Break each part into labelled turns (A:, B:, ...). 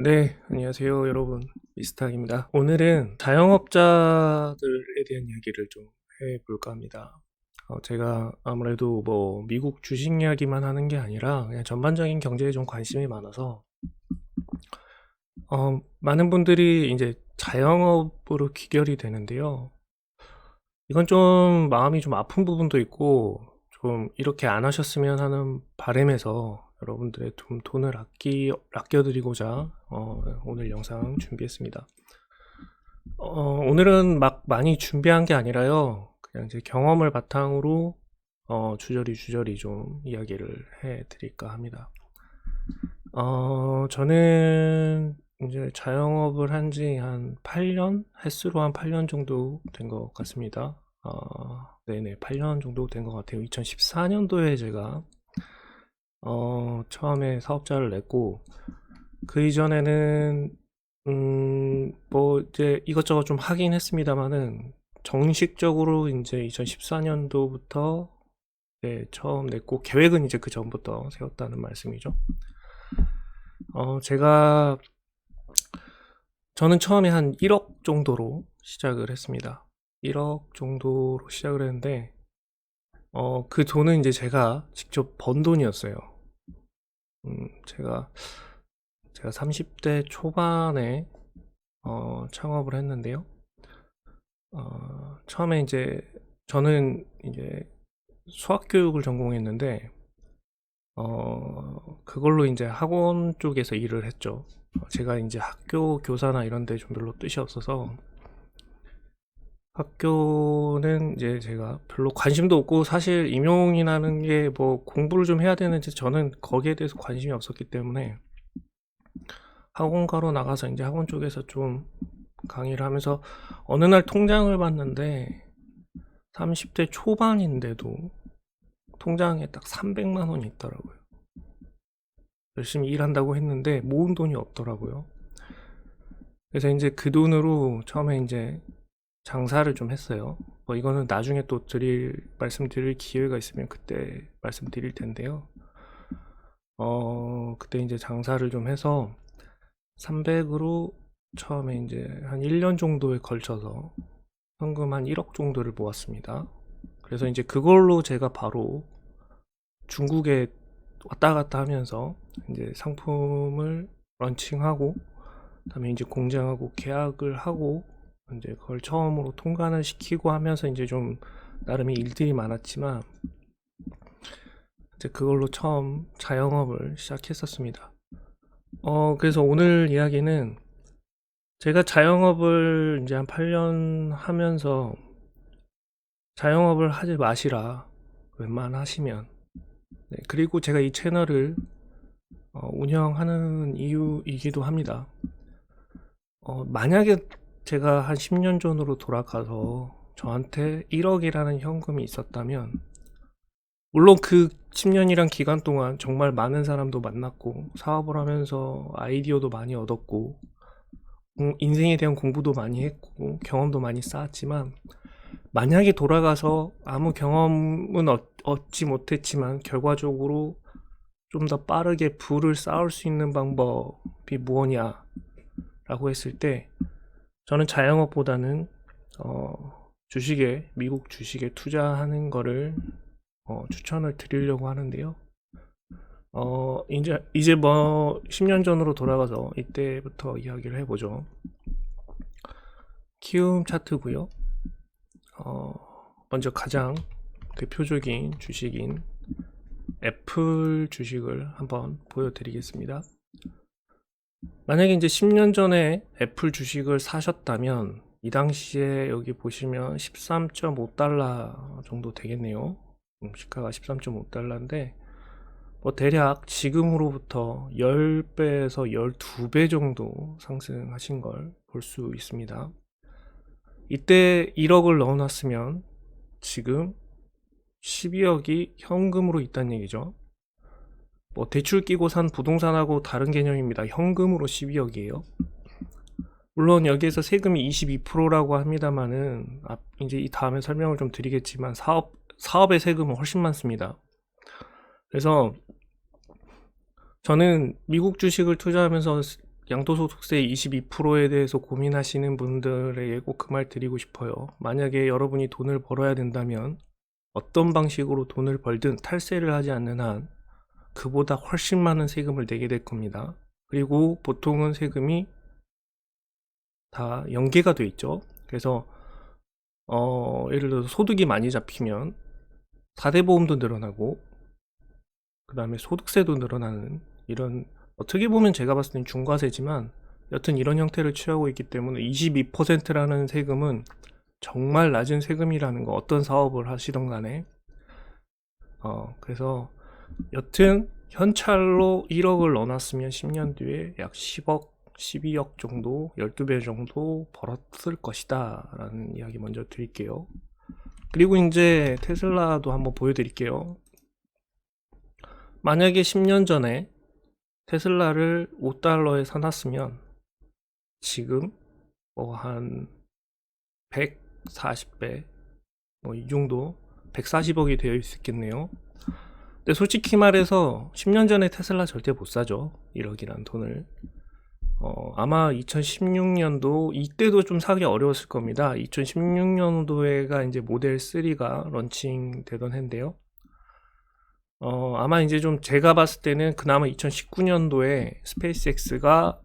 A: 네, 안녕하세요, 여러분. 미스탁입니다. 오늘은 자영업자들에 대한 이야기를 좀 해볼까 합니다. 제가 아무래도 뭐 미국 주식 이야기만 하는 게 아니라 그냥 전반적인 경제에 좀 관심이 많아서 많은 분들이 이제 자영업으로 귀결이 되는데요. 이건 좀 마음이 좀 아픈 부분도 있고 좀 이렇게 안 하셨으면 하는 바람에서 여러분들의 좀 돈을 아껴드리고자 오늘 영상 준비했습니다. 오늘은 막 많이 준비한 게 아니라요. 그냥 제 경험을 바탕으로 주저리 좀 이야기를 해 드릴까 합니다. 저는 이제 자영업을 한 지 한 8년? 횟수로 한 8년 정도 된 것 같습니다. 네네, 8년 정도 된 것 같아요. 2014년도에 제가 처음에 사업자를 냈고, 그 이전에는 뭐 이제 이것저것 좀 하긴 했습니다만은 정식적으로 이제 2014년도부터 네, 처음 냈고, 계획은 이제 그 전부터 세웠다는 말씀이죠. 제가 저는 처음에 한 1억 정도로 시작을 했습니다. 1억 정도로 시작을 했는데 그 돈은 이제 제가 직접 번 돈이었어요. 제가 30대 초반에 창업을 했는데요. 처음에 이제 저는 이제 수학 교육을 전공했는데 그걸로 이제 학원 쪽에서 일을 했죠. 제가 이제 학교 교사나 이런 데 좀 별로 뜻이 없어서 학교는 이제 제가 별로 관심도 없고, 사실 임용이라는 게 뭐 공부를 좀 해야 되는지 저는 거기에 대해서 관심이 없었기 때문에 학원가로 나가서 이제 학원 쪽에서 좀 강의를 하면서 어느 날 통장을 봤는데 30대 초반인데도 통장에 딱 300만 원이 있더라고요. 열심히 일한다고 했는데 모은 돈이 없더라고요. 그래서 이제 그 돈으로 처음에 이제 장사를 좀 했어요. 뭐 이거는 나중에 또 말씀드릴 기회가 있으면 그때 말씀드릴 텐데요. 그때 이제 장사를 좀 해서 300으로 처음에 이제 한 1년 정도에 걸쳐서 현금 한 1억 정도를 모았습니다. 그래서 이제 그걸로 제가 바로 중국에 왔다 갔다 하면서 이제 상품을 런칭하고, 그다음에 이제 공장하고 계약을 하고, 이제 그걸 처음으로 통관을 시키고 하면서 이제 좀 나름의 일들이 많았지만 이제 그걸로 처음 자영업을 시작했었습니다. 그래서 오늘 이야기는 제가 자영업을 이제 한 8년 하면서 자영업을 하지 마시라, 웬만하시면. 네, 그리고 제가 이 채널을 운영하는 이유이기도 합니다. 만약에 제가 한 10년 전으로 돌아가서 저한테 1억이라는 현금이 있었다면, 물론 그 10년이란 기간 동안 정말 많은 사람도 만났고 사업을 하면서 아이디어도 많이 얻었고 인생에 대한 공부도 많이 했고 경험도 많이 쌓았지만, 만약에 돌아가서 아무 경험은 얻지 못했지만 결과적으로 좀 더 빠르게 부를 쌓을 수 있는 방법이 무엇이냐 라고 했을 때, 저는 자영업보다는 미국 주식에 투자하는 거를 추천을 드리려고 하는데요. 이제 뭐 10년 전으로 돌아가서 이때부터 이야기를 해보죠. 키움 차트고요. 먼저 가장 대표적인 주식인 애플 주식을 한번 보여드리겠습니다. 만약에 이제 10년 전에 애플 주식을 사셨다면 이 당시에 여기 보시면 13.5달러 정도 되겠네요. 시가가 13.5달러인데 뭐 대략 지금으로부터 10배에서 12배 정도 상승하신 걸 볼 수 있습니다. 이때 1억을 넣어놨으면 지금 12억이 현금으로 있다는 얘기죠. 뭐 대출 끼고 산 부동산하고 다른 개념입니다. 현금으로 12억이에요. 물론 여기에서 세금이 22%라고 합니다만은 이제 이 다음에 설명을 좀 드리겠지만 사업의 세금은 훨씬 많습니다. 그래서 저는 미국 주식을 투자하면서 양도소득세 22%에 대해서 고민하시는 분들에게 꼭 그 말 드리고 싶어요. 만약에 여러분이 돈을 벌어야 된다면 어떤 방식으로 돈을 벌든 탈세를 하지 않는 한 그보다 훨씬 많은 세금을 내게 될 겁니다. 그리고 보통은 세금이 다 연계가 돼 있죠. 그래서 예를 들어서 소득이 많이 잡히면 4대 보험도 늘어나고 그 다음에 소득세도 늘어나는, 이런, 어떻게 보면 제가 봤을 땐 중과세지만 여튼 이런 형태를 취하고 있기 때문에 22%라는 세금은 정말 낮은 세금이라는 거, 어떤 사업을 하시던 간에. 그래서 여튼 현찰로 1억을 넣어놨으면 10년 뒤에 약 10억, 12억 정도, 12배 정도 벌었을 것이다 라는 이야기 먼저 드릴게요. 그리고 이제 테슬라도 한번 보여드릴게요. 만약에 10년 전에 테슬라를 5달러에 사놨으면 지금 뭐 한 140배 뭐 이 정도, 140억이 되어 있었겠네요. 근데 솔직히 말해서 10년 전에 테슬라 절대 못 사죠, 1억이란 돈을. 아마 2016년도 이때도 좀 사기 어려웠을 겁니다. 2016년도에가 이제 모델 3가 런칭 되던 해인데요. 아마 이제 좀 제가 봤을 때는 그나마 2019년도에 스페이스X가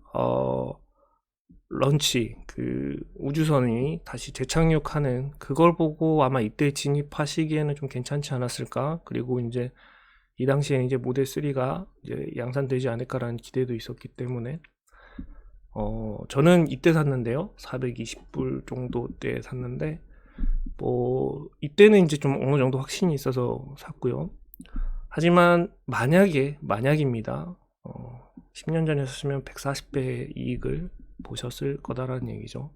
A: 런치, 그 우주선이 다시 재착륙하는 그걸 보고 아마 이때 진입하시기에는 좀 괜찮지 않았을까. 그리고 이제 이 당시에 이제 모델 3가 이제 양산되지 않을까라는 기대도 있었기 때문에 저는 이때 샀는데요. 420불 정도 때 샀는데, 뭐 이때는 이제 좀 어느 정도 확신이 있어서 샀고요. 하지만 만약입니다. 10년 전에 샀으면 140배의 이익을 보셨을 거다라는 얘기죠.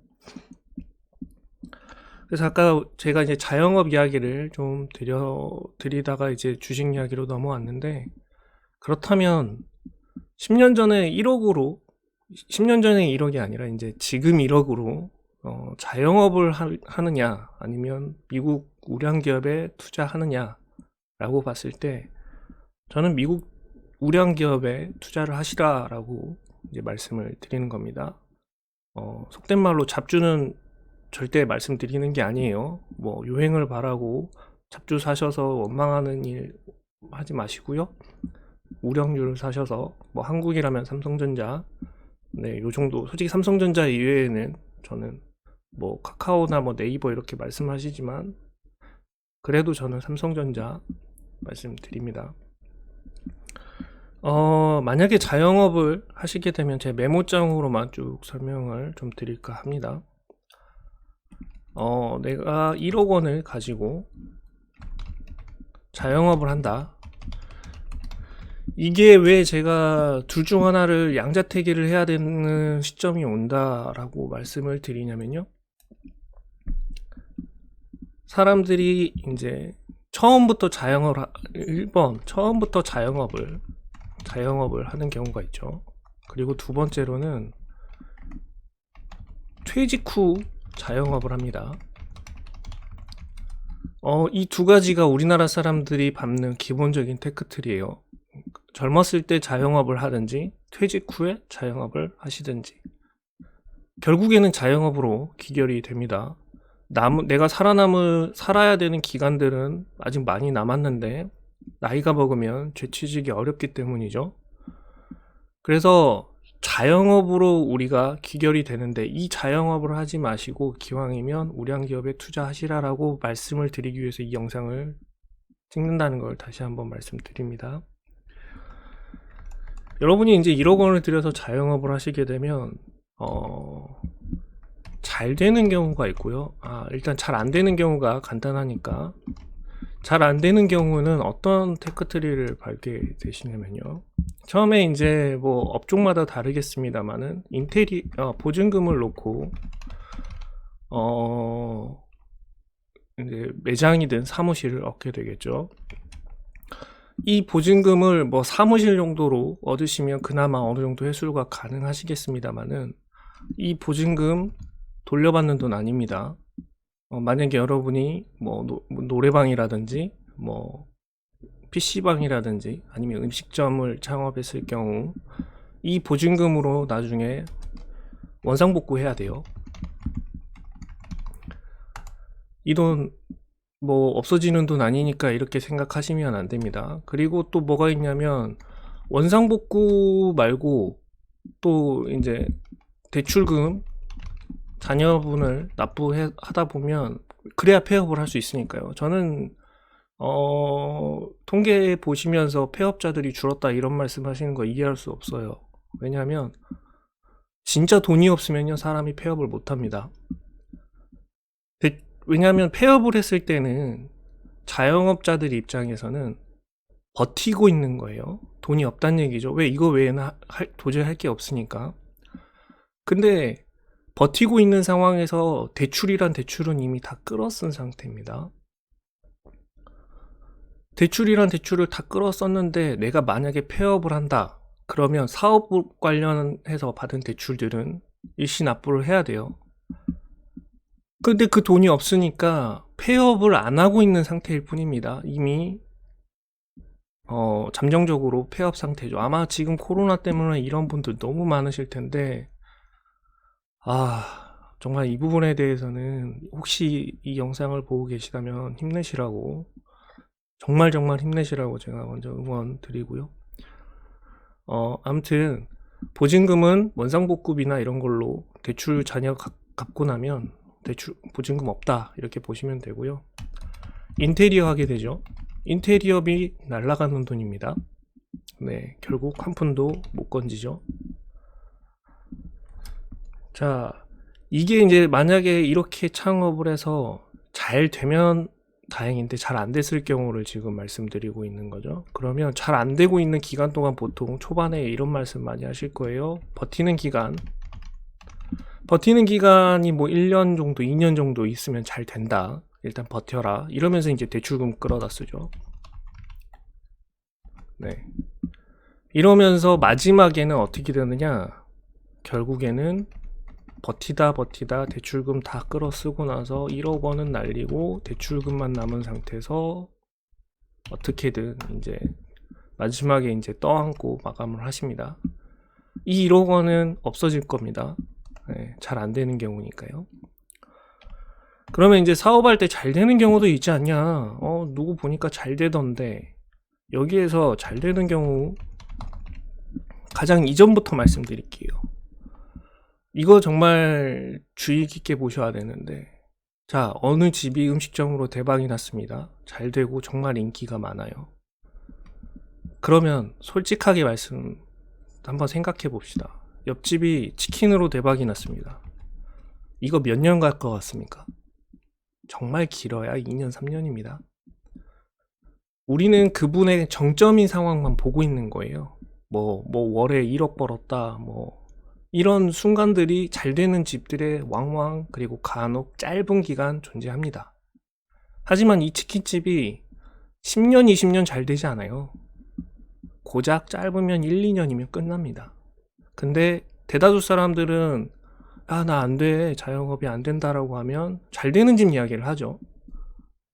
A: 그래서 아까 제가 이제 자영업 이야기를 좀 드리다가 이제 주식 이야기로 넘어왔는데, 그렇다면 10년 전에 1억으로, 10년 전에 1억이 아니라 이제 지금 1억으로 자영업을 하느냐 아니면 미국 우량기업에 투자하느냐 라고 봤을 때 저는 미국 우량기업에 투자를 하시라라고 이제 말씀을 드리는 겁니다. 속된 말로 잡주는 절대 말씀드리는 게 아니에요. 뭐 요행을 바라고 잡주 사셔서 원망하는 일 하지 마시고요. 우량주를 사셔서 뭐 한국이라면 삼성전자, 네, 요 정도. 솔직히 삼성전자 이외에는 저는 뭐 카카오나 뭐 네이버 이렇게 말씀하시지만 그래도 저는 삼성전자 말씀드립니다. 만약에 자영업을 하시게 되면 제 메모장으로만 쭉 설명을 좀 드릴까 합니다. 내가 1억 원을 가지고 자영업을 한다. 이게 왜 제가 둘 중 하나를 양자택일을 해야 되는 시점이 온다라고 말씀을 드리냐면요. 사람들이 이제 처음부터 자영업을 하는 경우가 있죠. 그리고 두 번째로는 퇴직 후 자영업을 합니다. 이 두 가지가 우리나라 사람들이 밟는 기본적인 테크틀이에요. 젊었을 때 자영업을 하든지 퇴직 후에 자영업을 하시든지 결국에는 자영업으로 귀결이 됩니다. 내가 살아야 되는 기간들은 아직 많이 남았는데 나이가 먹으면 재취직이 어렵기 때문이죠. 그래서 자영업으로 우리가 귀결이 되는데 이 자영업을 하지 마시고 기왕이면 우량기업에 투자하시라라고 말씀을 드리기 위해서 이 영상을 찍는다는 걸 다시 한번 말씀드립니다. 여러분이 이제 1억 원을 들여서 자영업을 하시게 되면 잘 되는 경우가 있고요. 일단 잘 안 되는 경우가 간단하니까. 잘 안 되는 경우는 어떤 테크트리를 밟게 되시냐면요. 처음에 이제 뭐 업종마다 다르겠습니다만은 보증금을 놓고 이제 매장이든 사무실을 얻게 되겠죠. 이 보증금을 뭐 사무실 정도로 얻으시면 그나마 어느 정도 회수가 가능하시겠습니다만은 이 보증금 돌려받는 돈 아닙니다. 만약에 여러분이 뭐 노래방이라든지 뭐 PC방이라든지 아니면 음식점을 창업했을 경우 이 보증금으로 나중에 원상복구해야 돼요. 이 돈 뭐 없어지는 돈 아니니까 이렇게 생각하시면 안 됩니다. 그리고 또 뭐가 있냐면 원상복구 말고 또 이제 대출금 자녀분을 납부하다 보면 그래야 폐업을 할 수 있으니까요. 저는 통계 보시면서 폐업자들이 줄었다 이런 말씀 하시는 거 이해할 수 없어요. 왜냐하면 진짜 돈이 없으면요 사람이 폐업을 못 합니다. 왜냐하면 폐업을 했을 때는 자영업자들 입장에서는 버티고 있는 거예요. 돈이 없다는 얘기죠. 왜 이거 외에는 도저히 할 게 없으니까. 근데 버티고 있는 상황에서 대출이란 대출은 이미 다 끌어쓴 상태입니다. 대출이란 대출을 다 끌어썼는데 내가 만약에 폐업을 한다. 그러면 사업 관련해서 받은 대출들은 일시 납부를 해야 돼요. 근데 그 돈이 없으니까 폐업을 안 하고 있는 상태일 뿐입니다. 이미 잠정적으로 폐업 상태죠. 아마 지금 코로나 때문에 이런 분들 너무 많으실 텐데 정말 이 부분에 대해서는 혹시 이 영상을 보고 계시다면 힘내시라고, 정말 힘내시라고 제가 먼저 응원 드리고요. 아무튼 보증금은 원상복구비나 이런 걸로 대출 자녀 갚고 나면 대출 보증금 없다 이렇게 보시면 되고요. 인테리어 하게 되죠. 인테리어비 날라가는 돈입니다. 네, 결국 한 푼도 못 건지죠. 자, 이게 이제 만약에 이렇게 창업을 해서 잘 되면 다행인데 잘 안 됐을 경우를 지금 말씀드리고 있는 거죠. 그러면 잘 안 되고 있는 기간 동안 보통 초반에 이런 말씀 많이 하실 거예요. 버티는 기간이 뭐 1년 정도, 2년 정도 있으면 잘 된다. 일단 버텨라. 이러면서 이제 대출금 끌어다 쓰죠. 네. 이러면서 마지막에는 어떻게 되느냐? 결국에는 버티다 대출금 다 끌어 쓰고 나서 1억 원은 날리고 대출금만 남은 상태에서 어떻게든 이제 마지막에 이제 떠안고 마감을 하십니다. 이 1억 원은 없어질 겁니다. 네, 잘 안 되는 경우니까요. 그러면 이제 사업할 때 잘 되는 경우도 있지 않냐? 누구 보니까 잘 되던데. 여기에서 잘 되는 경우 가장 이전부터 말씀드릴게요. 이거 정말 주의 깊게 보셔야 되는데, 자, 어느 집이 음식점으로 대박이 났습니다. 잘 되고 정말 인기가 많아요. 그러면 솔직하게 한번 생각해 봅시다. 옆집이 치킨으로 대박이 났습니다. 이거 몇 년 갈 것 같습니까? 정말 길어야 2년, 3년입니다. 우리는 그분의 정점인 상황만 보고 있는 거예요. 뭐 월에 1억 벌었다, 이런 순간들이 잘 되는 집들의 왕왕 그리고 간혹 짧은 기간 존재합니다. 하지만 이 치킨집이 10년, 20년 잘 되지 않아요. 고작 짧으면 1, 2년이면 끝납니다. 근데 대다수 사람들은 나 안 돼, 자영업이 안 된다라고 하면 잘 되는 집 이야기를 하죠.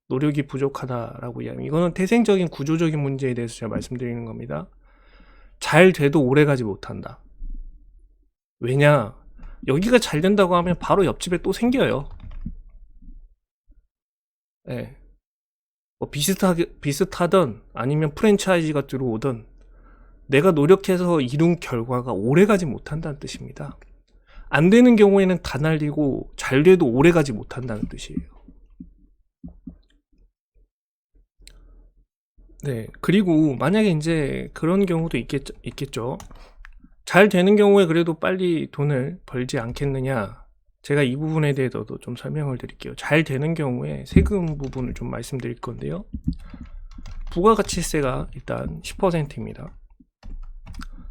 A: 노력이 부족하다라고 이야기합니다. 이거는 태생적인 구조적인 문제에 대해서 제가 말씀드리는 겁니다. 잘 돼도 오래 가지 못한다. 왜냐? 여기가 잘 된다고 하면 바로 옆집에 또 생겨요. 네. 비슷하던 아니면 프랜차이즈가 들어오던 내가 노력해서 이룬 결과가 오래 가지 못한다는 뜻입니다. 안 되는 경우에는 다 날리고 잘 돼도 오래 가지 못한다는 뜻이에요. 네. 그리고 만약에 이제 그런 경우도 있겠죠. 잘 되는 경우에 그래도 빨리 돈을 벌지 않겠느냐. 제가 이 부분에 대해서도 좀 설명을 드릴게요. 잘 되는 경우에 세금 부분을 좀 말씀드릴 건데요. 부가가치세가 일단 10%입니다.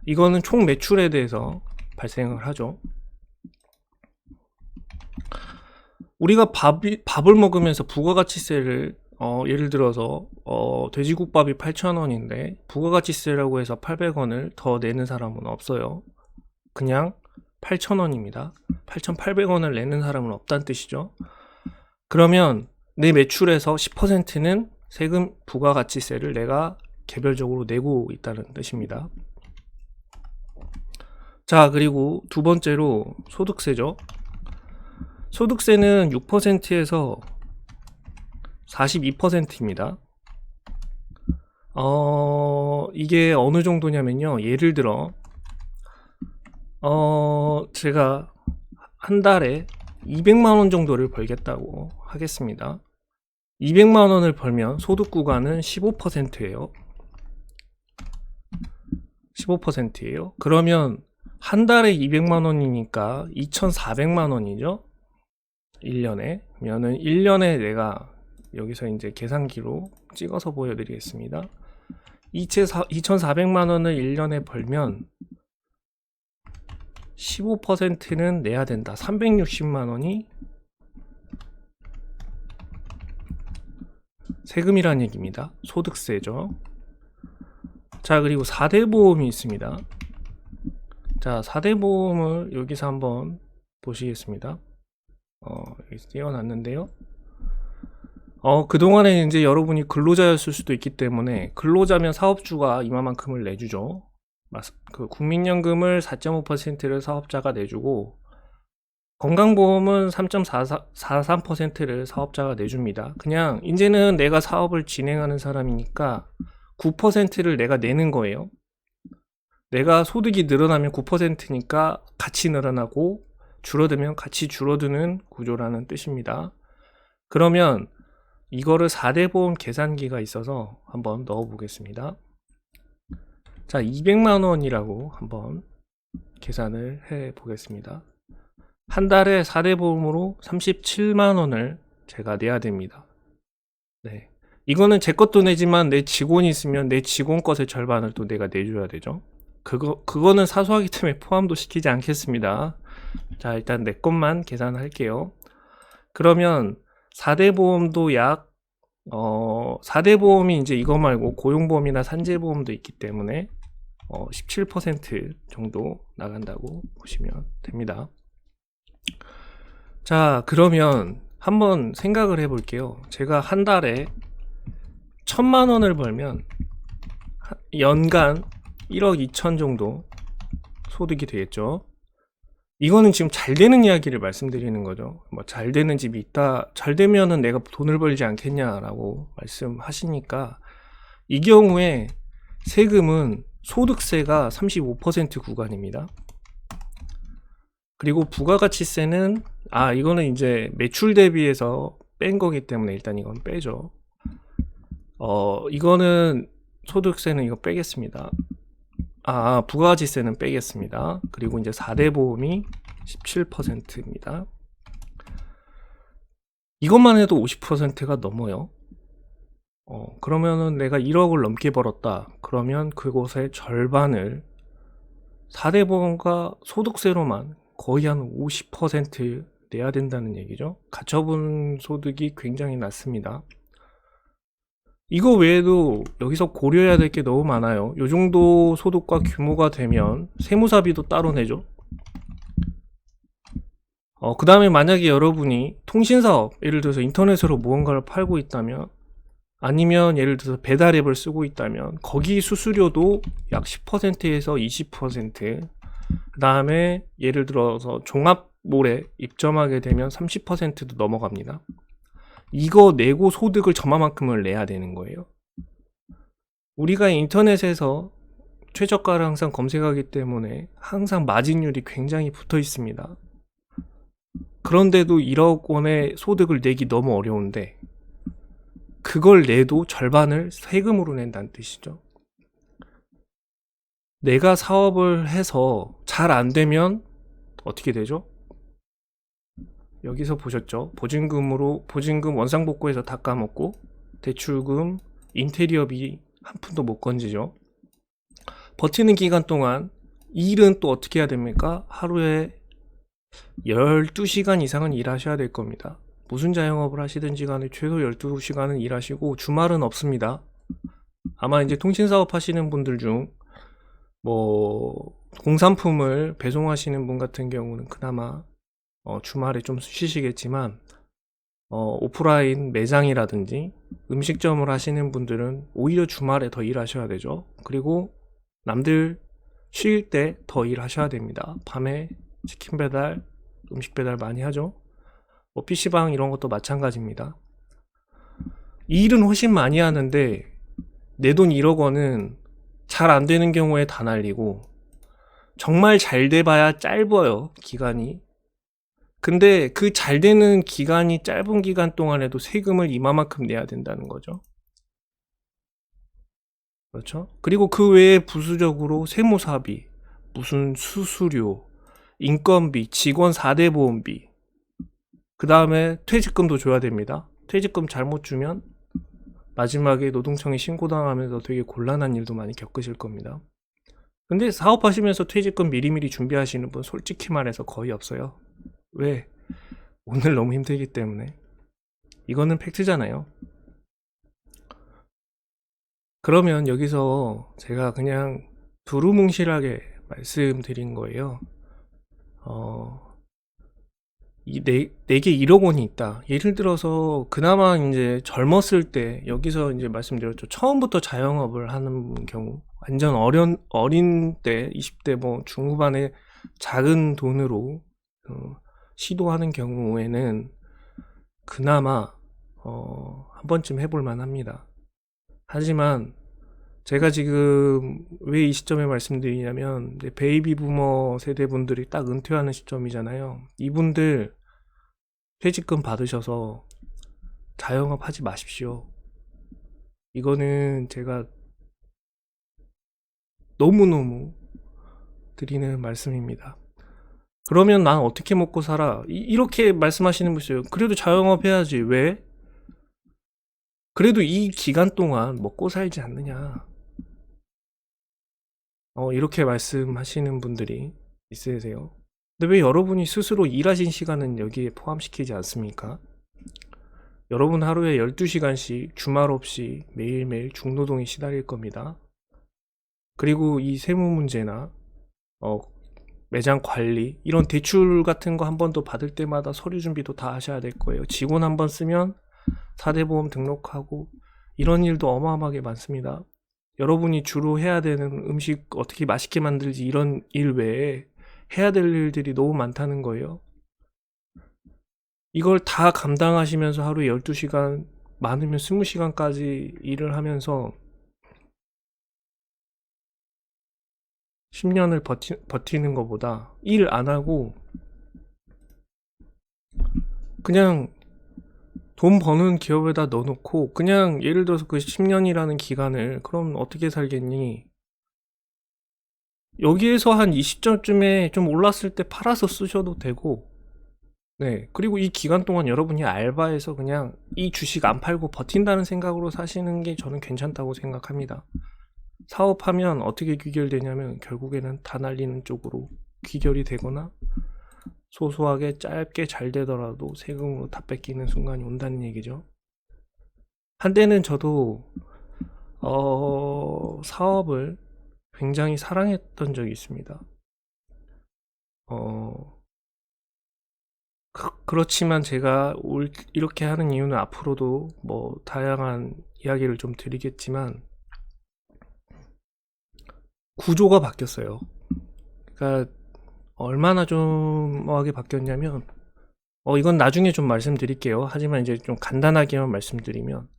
A: 이거는 총 매출에 대해서 발생을 하죠. 우리가 밥을 먹으면서 부가가치세를 예를 들어서 돼지국밥이 8,000원인데 부가가치세라고 해서 800원을 더 내는 사람은 없어요. 그냥 8,000원입니다. 8,800원을 내는 사람은 없다는 뜻이죠. 그러면 내 매출에서 10%는 세금 부가가치세를 내가 개별적으로 내고 있다는 뜻입니다. 자, 그리고 두 번째로 소득세죠. 소득세는 6%에서 42%입니다. 이게 어느 정도냐면요. 예를 들어, 제가 한 달에 200만 원 정도를 벌겠다고 하겠습니다. 200만 원을 벌면 소득 구간은 15%예요. 15%예요. 그러면 한 달에 200만 원이니까 2,400만 원이죠. 1년에. 그러면은 1년에 내가 여기서 이제 계산기로 찍어서 보여드리겠습니다. 2,400만 원을 1년에 벌면 15%는 내야 된다. 360만 원이 세금이란 얘기입니다. 소득세죠. 자, 그리고 4대 보험이 있습니다. 자, 4대 보험을 여기서 한번 보시겠습니다. 여기 띄워놨는데요. 그동안에 이제 여러분이 근로자였을 수도 있기 때문에, 근로자면 사업주가 이만큼을 내주죠. 그 국민연금을 4.5%를 사업자가 내주고, 건강보험은 3.43%를 사업자가 내줍니다. 그냥 이제는 내가 사업을 진행하는 사람이니까 9%를 내가 내는 거예요. 내가 소득이 늘어나면 9%니까 같이 늘어나고 줄어들면 같이 줄어드는 구조라는 뜻입니다. 그러면 이거를 4대 보험 계산기가 있어서 한번 넣어 보겠습니다. 자, 200만 원이라고 한번 계산을 해 보겠습니다. 한 달에 4대 보험으로 37만 원을 제가 내야 됩니다. 네. 이거는 제 것도 내지만 내 직원이 있으면 내 직원 것의 절반을 또 내가 내줘야 되죠. 그거는 사소하기 때문에 포함도 시키지 않겠습니다. 자, 일단 내 것만 계산할게요. 그러면 4대 보험도 4대 보험이 이제 이거 말고 고용보험이나 산재보험도 있기 때문에 17% 정도 나간다고 보시면 됩니다. 자, 그러면 한번 생각을 해 볼게요. 제가 한 달에 1,000만 원을 벌면 연간 1억 2천 정도 소득이 되겠죠. 이거는 지금 잘 되는 이야기를 말씀드리는 거죠. 뭐 잘 되는 집이 있다, 잘 되면은 내가 돈을 벌지 않겠냐라고 말씀하시니까, 이 경우에 세금은 소득세가 35% 구간입니다. 그리고 부가가치세는 이거는 이제 매출 대비해서 뺀 거기 때문에 일단 이건 빼죠. 이거는 소득세는 이거 빼겠습니다. 부가가치세는 빼겠습니다. 그리고 이제 4대 보험이 17%입니다. 이것만 해도 50%가 넘어요. 그러면은 내가 1억을 넘게 벌었다. 그러면 그곳의 절반을 4대 보험과 소득세로만 거의 한 50% 내야 된다는 얘기죠. 가처분 소득이 굉장히 낮습니다. 이거 외에도 여기서 고려해야 될 게 너무 많아요. 요 정도 소득과 규모가 되면 세무사비도 따로 내죠. 그 다음에 만약에 여러분이 통신사업, 예를 들어서 인터넷으로 무언가를 팔고 있다면, 아니면 예를 들어서 배달앱을 쓰고 있다면 거기 수수료도 약 10%에서 20%, 그 다음에 예를 들어서 종합몰에 입점하게 되면 30%도 넘어갑니다. 이거 내고 소득을 저만큼을 내야 되는 거예요. 우리가 인터넷에서 최저가를 항상 검색하기 때문에 항상 마진율이 굉장히 붙어 있습니다. 그런데도 1억 원의 소득을 내기 너무 어려운데, 그걸 내도 절반을 세금으로 낸다는 뜻이죠. 내가 사업을 해서 잘 안 되면 어떻게 되죠? 여기서 보셨죠? 보증금 원상복구해서 다 까먹고, 대출금, 인테리어비 한 푼도 못 건지죠. 버티는 기간 동안 일은 또 어떻게 해야 됩니까? 하루에 12시간 이상은 일하셔야 될 겁니다. 무슨 자영업을 하시든지 간에 최소 12시간은 일하시고 주말은 없습니다. 아마 이제 통신사업 하시는 분들 중 공산품을 배송하시는 분 같은 경우는 그나마 주말에 좀 쉬시겠지만, 오프라인 매장이라든지 음식점을 하시는 분들은 오히려 주말에 더 일하셔야 되죠. 그리고 남들 쉴 때 더 일하셔야 됩니다. 밤에 치킨 배달, 음식 배달 많이 하죠. 뭐 PC방 이런 것도 마찬가지입니다. 일은 훨씬 많이 하는데 내 돈 1억 원은 잘 안 되는 경우에 다 날리고, 정말 잘 돼봐야 짧아요, 기간이. 근데 그 잘 되는 기간이 짧은 기간 동안에도 세금을 이만큼 내야 된다는 거죠. 그렇죠? 그리고 그 외에 부수적으로 세무사비, 무슨 수수료, 인건비, 직원 4대 보험비, 그 다음에 퇴직금도 줘야 됩니다. 퇴직금 잘못 주면 마지막에 노동청에 신고당하면서 되게 곤란한 일도 많이 겪으실 겁니다. 근데 사업하시면서 퇴직금 미리미리 준비하시는 분 솔직히 말해서 거의 없어요. 왜? 오늘 너무 힘들기 때문에. 이거는 팩트잖아요. 그러면 여기서 제가 그냥 두루뭉실하게 말씀드린 거예요. 내게 1억 원이 있다. 예를 들어서 그나마 이제 젊었을 때, 여기서 이제 말씀드렸죠. 처음부터 자영업을 하는 경우, 완전 어린 때, 20대 뭐 중후반에 작은 돈으로 시도하는 경우에는 그나마 한 번쯤 해볼 만합니다. 하지만 제가 지금 왜 이 시점에 말씀드리냐면, 베이비 부머 세대분들이 딱 은퇴하는 시점이잖아요. 이분들 퇴직금 받으셔서 자영업 하지 마십시오. 이거는 제가 너무너무 드리는 말씀입니다. 그러면 난 어떻게 먹고 살아? 이렇게 말씀하시는 분 있어요. 그래도 자영업 해야지. 왜? 그래도 이 기간 동안 먹고 살지 않느냐. 이렇게 말씀하시는 분들이 있으세요. 근데 왜 여러분이 스스로 일하신 시간은 여기에 포함시키지 않습니까? 여러분 하루에 12시간씩 주말 없이 매일매일 중노동에 시달릴 겁니다. 그리고 이 세무 문제나 매장 관리, 이런 대출 같은 거 한 번 더 받을 때마다 서류 준비도 다 하셔야 될 거예요. 직원 한 번 쓰면 4대 보험 등록하고, 이런 일도 어마어마하게 많습니다. 여러분이 주로 해야 되는 음식 어떻게 맛있게 만들지, 이런 일 외에 해야 될 일들이 너무 많다는 거예요. 이걸 다 감당하시면서 하루에 12시간, 많으면 20시간까지 일을 하면서 10년을 버티는 것보다 일 안 하고 그냥 돈 버는 기업에다 넣어놓고, 그냥 예를 들어서 그 10년이라는 기간을 그럼 어떻게 살겠니? 여기에서 한 20점쯤에 좀 올랐을 때 팔아서 쓰셔도 되고, 네. 그리고 이 기간 동안 여러분이 알바해서 그냥 이 주식 안 팔고 버틴다는 생각으로 사시는 게 저는 괜찮다고 생각합니다. 사업하면 어떻게 귀결되냐면 결국에는 다 날리는 쪽으로 귀결이 되거나, 소소하게 짧게 잘 되더라도 세금으로 다 뺏기는 순간이 온다는 얘기죠. 한때는 저도 사업을 굉장히 사랑했던 적이 있습니다. 그렇지만 제가 이렇게 하는 이유는 앞으로도 뭐 다양한 이야기를 좀 드리겠지만, 구조가 바뀌었어요. 그러니까 얼마나 좀 뭐하게 바뀌었냐면, 이건 나중에 좀 말씀드릴게요. 하지만 이제 좀 간단하게만 말씀드리면,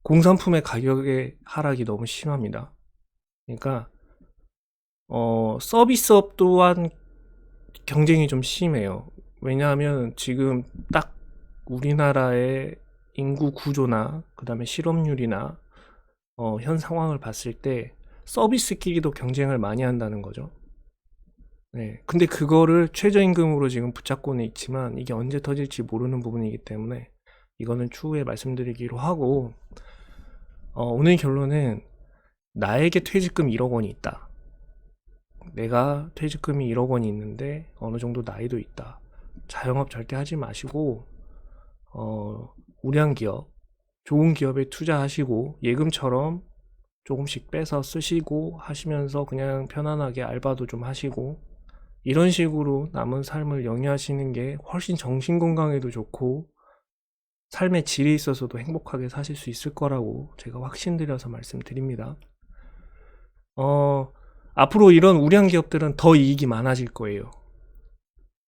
A: 공산품의 가격의 하락이 너무 심합니다. 그러니까 서비스업 또한 경쟁이 좀 심해요. 왜냐하면 지금 딱 우리나라의 인구 구조나 그 다음에 실업률이나 현 상황을 봤을 때 서비스끼리도 경쟁을 많이 한다는 거죠. 네. 근데 그거를 최저임금으로 지금 붙잡고는 있지만 이게 언제 터질지 모르는 부분이기 때문에 이거는 추후에 말씀드리기로 하고, 오늘 결론은 나에게 퇴직금 1억 원이 있다. 내가 퇴직금이 1억 원이 있는데 어느 정도 나이도 있다. 자영업 절대 하지 마시고 우량 기업, 좋은 기업에 투자하시고 예금처럼 조금씩 빼서 쓰시고 하시면서 그냥 편안하게 알바도 좀 하시고, 이런 식으로 남은 삶을 영위하시는 게 훨씬 정신 건강에도 좋고 삶의 질에 있어서도 행복하게 사실 수 있을 거라고 제가 확신드려서 말씀드립니다. 앞으로 이런 우량 기업들은 더 이익이 많아질 거예요.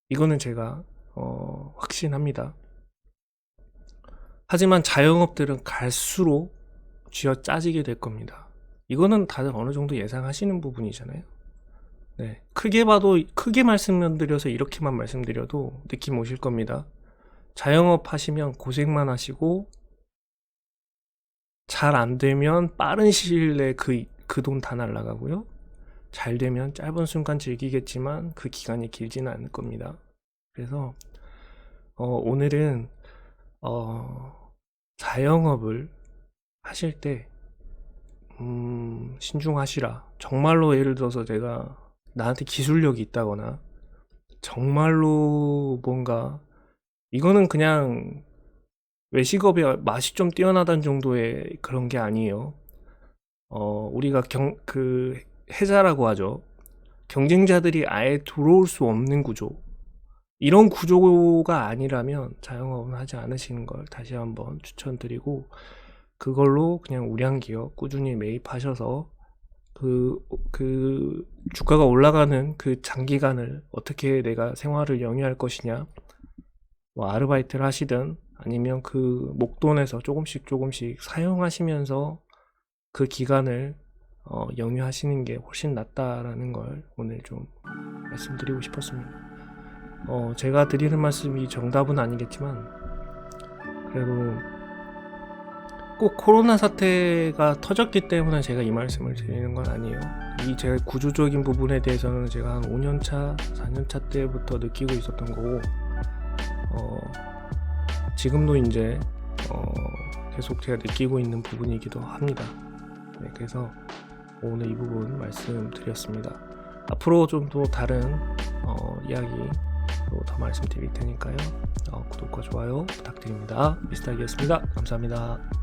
A: 이거는 제가 확신합니다. 하지만 자영업들은 갈수록 쥐어 짜지게 될 겁니다. 이거는 다들 어느 정도 예상하시는 부분이잖아요. 네, 크게 말씀드려서 이렇게만 말씀드려도 느낌 오실 겁니다. 자영업 하시면 고생만 하시고 잘 안 되면 빠른 시일 내에 그 돈 다 날라가고요. 잘 되면 짧은 순간 즐기겠지만 그 기간이 길지는 않을 겁니다. 그래서 오늘은 자영업을 하실 때 신중하시라. 정말로 예를 들어서 내가 나한테 기술력이 있다거나 정말로 뭔가 이거는 그냥 외식업의 맛이 좀 뛰어나다는 정도의 그런 게 아니에요. 우리가 해자라고 하죠. 경쟁자들이 아예 들어올 수 없는 구조. 이런 구조가 아니라면 자영업은 하지 않으시는 걸 다시 한번 추천드리고, 그걸로 그냥 우량기업 꾸준히 매입하셔서 그 주가가 올라가는 그 장기간을 어떻게 내가 생활을 영위할 것이냐, 뭐 아르바이트를 하시든 아니면 그 목돈에서 조금씩 사용하시면서 그 기간을 영유하시는 게 훨씬 낫다라는 걸 오늘 좀 말씀드리고 싶었습니다. 제가 드리는 말씀이 정답은 아니겠지만 그래도 꼭 코로나 사태가 터졌기 때문에 제가 이 말씀을 드리는 건 아니에요. 이 제가 구조적인 부분에 대해서는 제가 한 5년차, 4년차 때부터 느끼고 있었던 거고, 지금도 이제 계속 제가 느끼고 있는 부분이기도 합니다. 네, 그래서 오늘 이 부분 말씀드렸습니다. 앞으로 좀 더 다른 이야기로 더 말씀드릴 테니까요. 구독과 좋아요 부탁드립니다. 미스터기였습니다. 감사합니다.